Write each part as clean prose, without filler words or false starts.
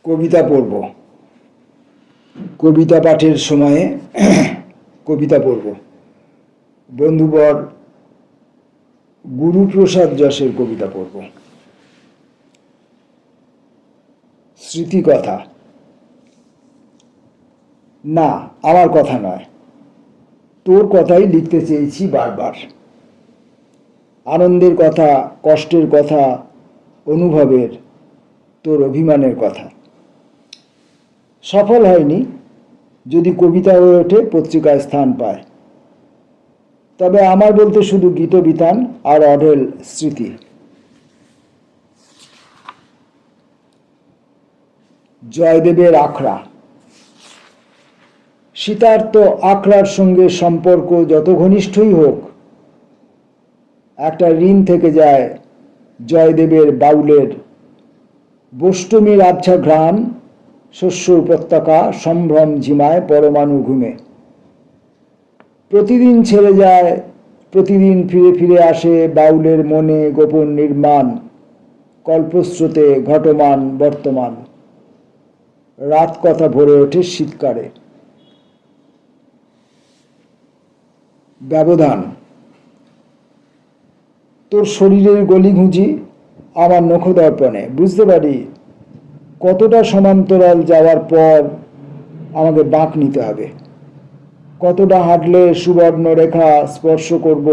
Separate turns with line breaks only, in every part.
কবিতা পড়ব। কবিতা পাঠের সময়ে কবিতা পড়ব। বন্ধুবর গুরুপ্রসাদ যশের কবিতা পড়ব। স্মৃতিকথা। না, আমার কথা নয়, তোর কথাই লিখতে চেয়েছি বারবার। আনন্দের কথা, কষ্টের কথা, অনুভবের, তোর অভিমানের কথা। সফল হয়নি, যদি কবিতা হয়ে ওঠে, পত্রিকায় স্থান পায়। তবে আমার বলতে শুধু গীতবিতান আর অঢেল স্মৃতি। জয়দেবের আখড়া। শীতার্ত আখড়ার সঙ্গে সম্পর্ক যত ঘনিষ্ঠই হোক, একটা ঋণ থেকে যায় জয়দেবের বাউলের। বষ্টমীর আবছা ঘ্রাণ, শস্য উপত্যকা, সম্ভ্রম ঝিমায় পরমাণু ঘুমে। প্রতিদিন ছেড়ে যায়, প্রতিদিন ফিরে ফিরে আসে বাউলের মনে গোপন নির্মাণ, কল্পস্রোতে ঘটমান বর্তমান। রাত কথা ভরে ওঠে শীতকারে। ব্যবধান। তোর শরীরের গলিঘুঁজি আমার নখদর্পণে। বুঝতে পারি কতটা সমান্তরাল যাওয়ার পর আমাকে বাঁক নিতে হবে, কতটা হাঁটলে সুবর্ণ রেখা স্পর্শ করব,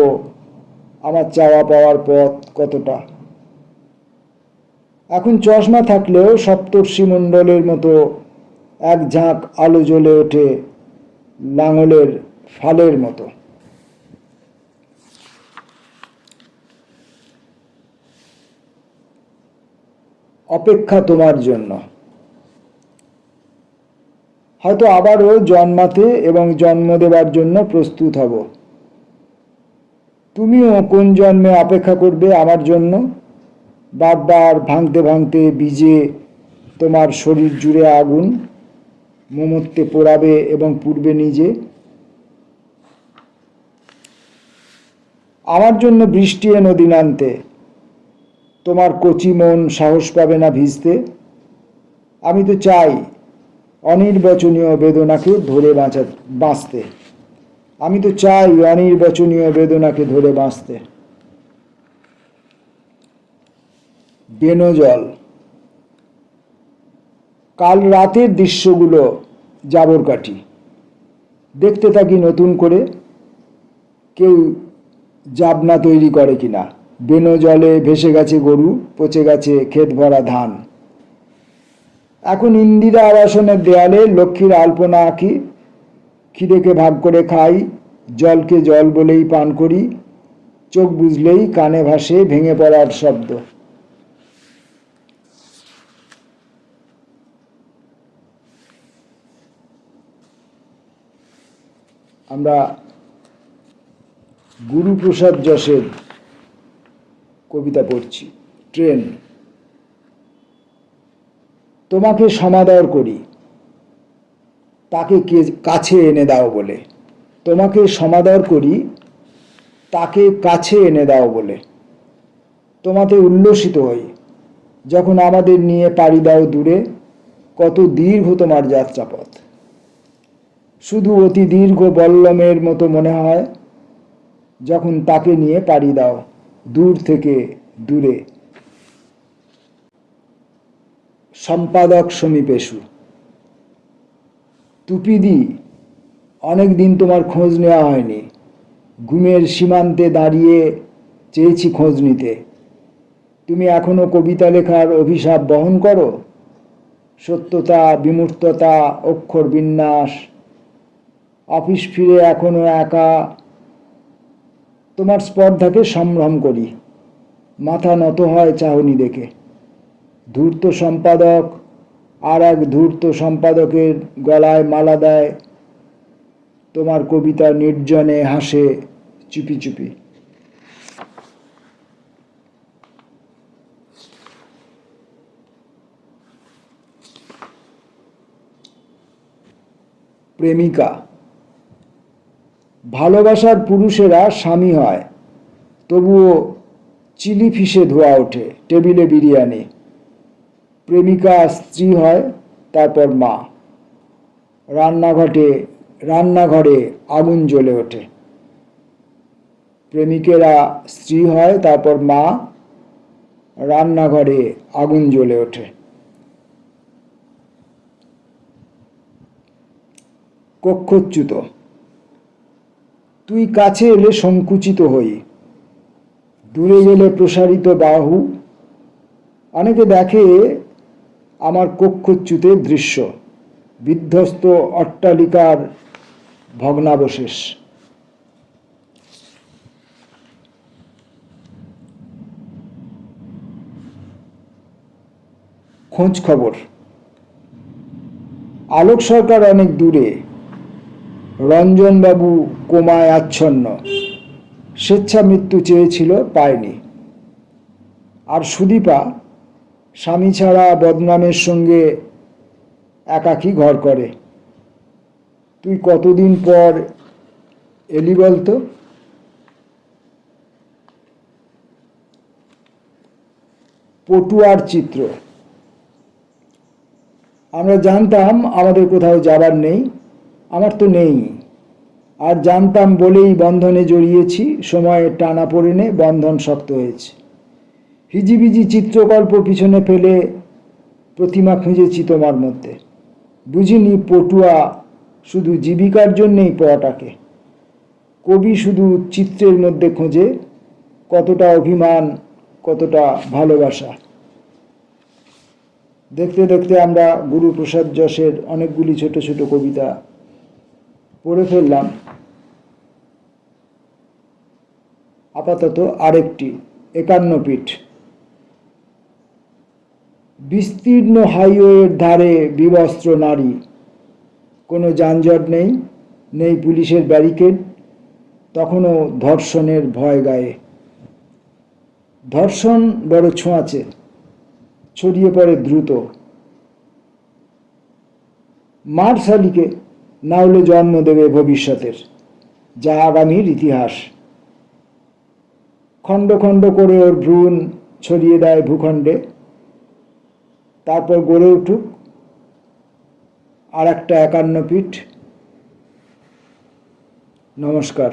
আমার চাওয়া পাওয়ার পথ কতটা। এখন চশমা থাকলেও সপ্তর্ষিমণ্ডলের মতো এক ঝাঁক আলো জ্বলে ওঠে লাঙলের ফালের মতো। অপেক্ষা তোমার জন্য। হয়তো আবারও জন্মাতে এবং জন্ম দেবার জন্য প্রস্তুত হব। তুমিও কোন জন্মে অপেক্ষা করবে আমার জন্য? বারবার ভাঙতে ভাঙতে বীজে তোমার শরীর জুড়ে আগুন, মোমত্তে পোড়াবে এবং পূর্বে নিজে। আমার জন্য বৃষ্টি এনো দিনান্তে, তোমার কচি মন সাহস পাবে না ভিজতে। আমি তো চাই অনির্বচনীয় বেদনাকে ধরে বাঁচতে। আমি তো চাই অনির্বচনীয় বেদনাকে ধরে বাঁচতে। বেনজল। কাল রাতের দৃশ্যগুলো জাবর কাঠি, দেখতে থাকি নতুন করে, কেউ জাবনা তৈরি করে কিনা। বেনজলে ভেসে গেছে গরু, পচে গেছে ক্ষেত ভরা ধান। এখন ইন্দিরা আবাসনের দেয়ালে লক্ষ্মীর আলপনা আঁকি, খিদেকে ভাগ করে খাই, জলকে জল বলেই পান করি, চোখ বুঝলেই কানে ভাসে ভেঙে পড়ার শব্দ। আমরা গুরুপ্রসাদ যশের কবিতা পড়ছি। ট্রেন। তোমাকে সমাদর করি, তাকে কাছে এনে দাও বলে। তোমাকে সমাদর করি, তাকে কাছে এনে দাও বলে। তোমাতে উল্লসিত হই, যখন আমাদের নিয়ে পাড়ি দাও দূরে। কত দীর্ঘ তোমার যাত্রাপথ, শুধু অতি দীর্ঘ বল্লমের মতো মনে হয় যখন তাকে নিয়ে পাড়ি দাও দূর থেকে দূরে। সম্পাদক সমীপেশু। তুপিদি, অনেক দিন তোমার খোঁজ নেওয়া হয়নি। ঘুমের সীমান্তে দাঁড়িয়ে চেয়েছি খোঁজ নিতে। তুমি এখনো কবিতা লেখার অভিশাপ বহন করো? সত্যতা, বিমূর্ততা, অক্ষর বিন্যাস। অফিস ফিরে এখনো একা, তোমার স্পর্ধাকে সম্ভ্রম করি। মাথা নত হয় চাহনি দেখে। ধূর্ত সম্পাদক আর এক ধূর্ত সম্পাদকের গলায় মালা দেয়, তোমার কবিতা নির্জনে হাসে চুপি চুপি। প্রেমিকা। ভালোবাসার পুরুষেরা স্বামী হয়, তবুও চিলি ফিশে ধোয়া ওঠে টেবিলে বিরিয়ানি। প্রেমিকা স্ত্রী হয়, তারপর মা। রান্নাঘরে আগুন জ্বলে ওঠে। প্রেমিকেরা স্ত্রী হয়, তারপর মা। রান্নাঘরে আগুন জ্বলে ওঠে। কক্ষচ্যুত। তুই কাছে এলে সংকুচিত হই, দূরে গেলে প্রসারিত বাহু। অনেকে দেখে আমার কক্ষচ্যুতের দৃশ্য, বিধ্বস্ত অট্টালিকার ভগ্নাবশেষ। খোঁজ খবর। আলোক সরকার অনেক দূরে, রঞ্জনবাবু কোমায় আচ্ছন্ন, স্বেচ্ছা মৃত্যু চেয়েছিল, পায়নি। আর সুদীপা স্বামী ছাড়া বদনামের সঙ্গে একাকী ঘর করে। তুই কতদিন পর এলি বলতো? পটুয়ার চিত্র। আমরা জানতাম আমাদের কোথাও যাবার নেই, আমার তো নেই, আর জানতাম বলেই বন্ধনে জড়িয়েছি। সময়ের টানাপোড়েনে বন্ধন শক্ত হয়েছে। হিজিবিজি চিত্রকল্প পিছনে ফেলে প্রতিমা খুঁজেছি তোমার মধ্যে। বুঝিনি পটুয়া শুধু জীবিকার জন্যেই পড়াটাকে। কবি শুধু চিত্রের মধ্যে খোঁজে কতটা অভিমান, কতটা ভালোবাসা। দেখতে দেখতে আমরা গুরুপ্রসাদ যশের অনেকগুলি ছোট ছোট কবিতা পড়ে ফেললাম। আপাতত আরেকটি, 51 ফিট। বিস্তীর্ণ হাইওয়ের ধারে বিবস্ত্র নারী, কোনো যানজট নেই, নেই পুলিশের ব্যারিকেড, তখনও ধর্ষণের ভয় গায়ে। ধর্ষণ বড় ছোঁয়াচে, ছড়িয়ে পড়ে দ্রুত। মার শালিকে, না হলে জন্ম দেবে ভবিষ্যতের, যা আগামীর ইতিহাস। খণ্ড খণ্ড করে ওর ভ্রূণ ছড়িয়ে দেয় ভূখণ্ডে, তারপর গড়ে উঠুক আর একটা 51 ফিট। নমস্কার।